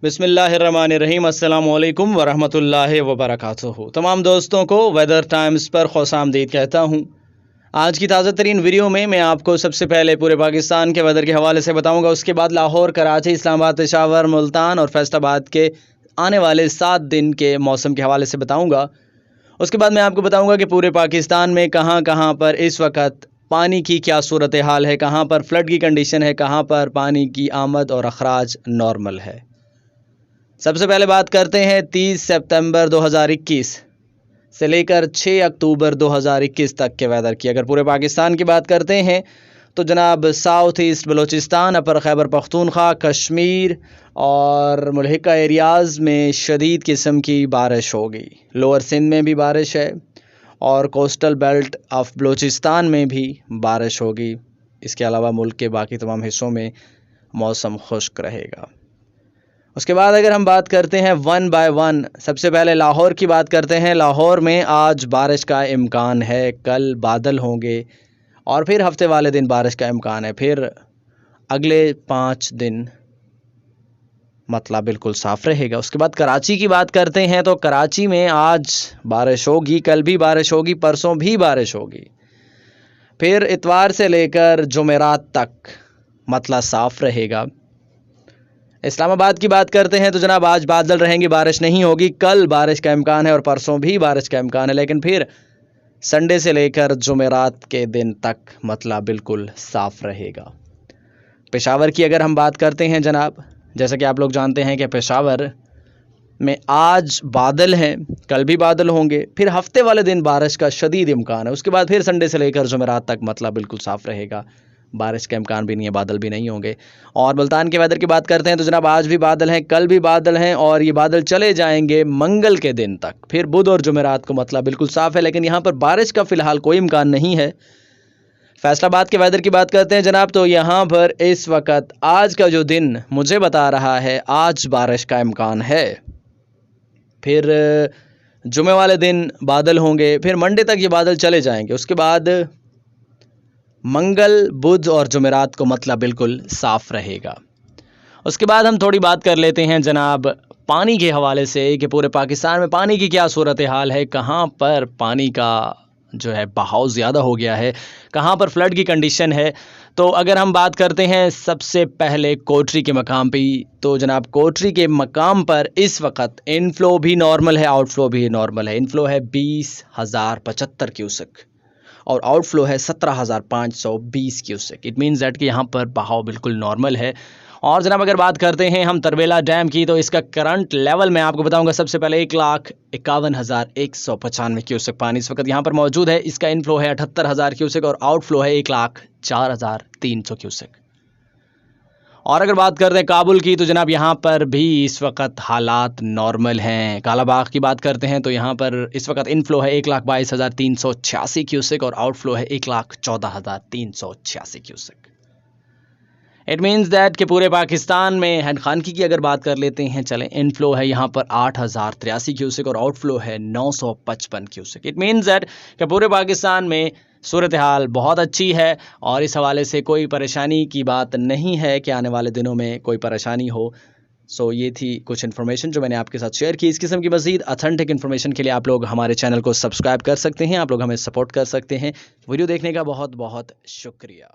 बिस्मिल्लाहिर्रहमानिर्रहीम अस्सलाम वालेकुम वरहमतुल्लाहि वबरकातुहू। तमाम दोस्तों को वेदर टाइम्स पर खुशामदीद कहता हूँ। आज की ताज़ा तरीन वीडियो में मैं आपको सबसे पहले पूरे पाकिस्तान के वेदर के हवाले से बताऊँगा। उसके बाद लाहौर, कराची, इस्लामाबाद, पेशावर, मुल्तान और फैसलाबाद के आने वाले 7 दिन के मौसम के हवाले से बताऊँगा। उसके बाद मैं आपको बताऊँगा कि पूरे पाकिस्तान में कहाँ कहाँ पर इस वक्त पानी की क्या सूरत हाल है, कहाँ पर फ्लड की कंडीशन है, कहाँ पर पानी की आमद और अखराज नॉर्मल है। सबसे पहले बात करते हैं 30 सितंबर 2021 से लेकर 6 अक्टूबर 2021 तक के वेदर की। अगर पूरे पाकिस्तान की बात करते हैं तो जनाब साउथ ईस्ट बलूचिस्तान, अपर खैबर पख्तूनख्वा, कश्मीर और मुल्हिका एरियाज़ में शदीद किस्म की बारिश होगी। लोअर सिंध में भी बारिश है और कोस्टल बेल्ट ऑफ बलूचिस्तान में भी बारिश होगी। इसके अलावा मुल्क के बाकी तमाम हिस्सों में मौसम खुश्क रहेगा। उसके बाद अगर हम बात करते हैं वन बाय वन, सबसे पहले लाहौर की बात करते हैं। लाहौर में आज बारिश का इम्कान है, कल बादल होंगे और फिर हफ्ते वाले दिन बारिश का इम्कान है। फिर अगले 5 दिन मतला बिल्कुल साफ़ रहेगा। उसके बाद कराची की बात करते हैं तो कराची में आज बारिश होगी, कल भी बारिश होगी, परसों भी बारिश होगी। फिर इतवार से लेकर जुमेरात तक मतला साफ़ रहेगा। इस्लामाबाद की बात करते हैं तो जनाब आज बादल रहेंगे, बारिश नहीं होगी। कल बारिश का इम्कान है और परसों भी बारिश का इम्कान है, लेकिन फिर संडे से लेकर जुमेरात के दिन तक मतला बिल्कुल साफ़ रहेगा। पेशावर की अगर हम बात करते हैं जनाब, जैसा कि आप लोग जानते हैं कि पेशावर में आज बादल हैं, कल भी बादल होंगे, फिर हफ्ते वाले दिन बारिश का शदीद इम्कान है। उसके बाद फिर संडे से लेकर जुमेरात तक मतला बिल्कुल साफ़ रहेगा, बारिश का इम्कान भी नहीं है, बादल भी नहीं होंगे। और मुल्तान के वेदर की बात करते हैं तो जनाब आज भी बादल हैं, कल भी बादल हैं और ये बादल चले जाएंगे मंगल के दिन तक। फिर बुध और जुमेरात को मतलब बिल्कुल साफ़ है, लेकिन यहाँ पर बारिश का फ़िलहाल कोई इम्कान नहीं है। फैसलाबाद के वेदर की बात करते हैं जनाब, तो यहाँ पर इस वक्त आज का जो दिन मुझे बता रहा है आज बारिश का इम्कान है। फिर जुमे वाले दिन बादल होंगे, फिर मंडे तक ये बादल चले जाएंगे। उसके बाद मंगल, बुध और जुमेरात को मतलब बिल्कुल साफ़ रहेगा। उसके बाद हम थोड़ी बात कर लेते हैं जनाब पानी के हवाले से कि पूरे पाकिस्तान में पानी की क्या सूरत हाल है, कहाँ पर पानी का जो है बहाव ज़्यादा हो गया है, कहाँ पर फ्लड की कंडीशन है। तो अगर हम बात करते हैं सबसे पहले कोटरी के मकाम पे, तो जनाब कोटरी के मकाम पर इस वक्त इनफ्लो भी नॉर्मल है, आउटफ्लो भी नॉर्मल है। इनफ्लो है 20,075 क्यूसेक और आउटफ्लो है 17,520 क्यूसेक। इट मीन्स दैट कि यहाँ पर बहाव बिल्कुल नॉर्मल है। और जनाब अगर बात करते हैं हम तरबेला डैम की, तो इसका करंट लेवल मैं आपको बताऊंगा। सबसे पहले 1,51,195 क्यूसेक पानी इस वक्त यहाँ पर मौजूद है। इसका इनफ्लो है 78,000 क्यूसेक और आउटफ्लो है 1,04,300 क्यूसेक। और अगर बात करते हैं काबुल की, तो जनाब यहाँ पर भी इस वक्त हालात नॉर्मल हैं। कालाबाग की बात करते हैं तो यहाँ पर इस वक्त इनफ्लो है 1,22,386 क्यूसेक और आउटफ्लो है 1,14,386 क्यूसेक। इट मीन्स दैट कि पूरे पाकिस्तान में हेड खानकी की अगर बात कर लेते हैं, चलें, इनफ्लो है यहाँ पर 8,083 क्यूसेक और आउटफ्लो है 955 क्यूसेक। इट मीन्स दैट कि पूरे पाकिस्तान में सूरत हाल बहुत अच्छी है और इस हवाले से कोई परेशानी की बात नहीं है कि आने वाले दिनों में कोई परेशानी हो। सो ये थी कुछ इन्फॉर्मेशन जो मैंने आपके साथ शेयर की। इस किस्म की मज़ीद अथेंटिक इन्फॉर्मेशन के लिए आप लोग हमारे चैनल को सब्सक्राइब कर सकते हैं, आप लोग हमें सपोर्ट कर सकते हैं। वीडियो देखने का बहुत बहुत शुक्रिया।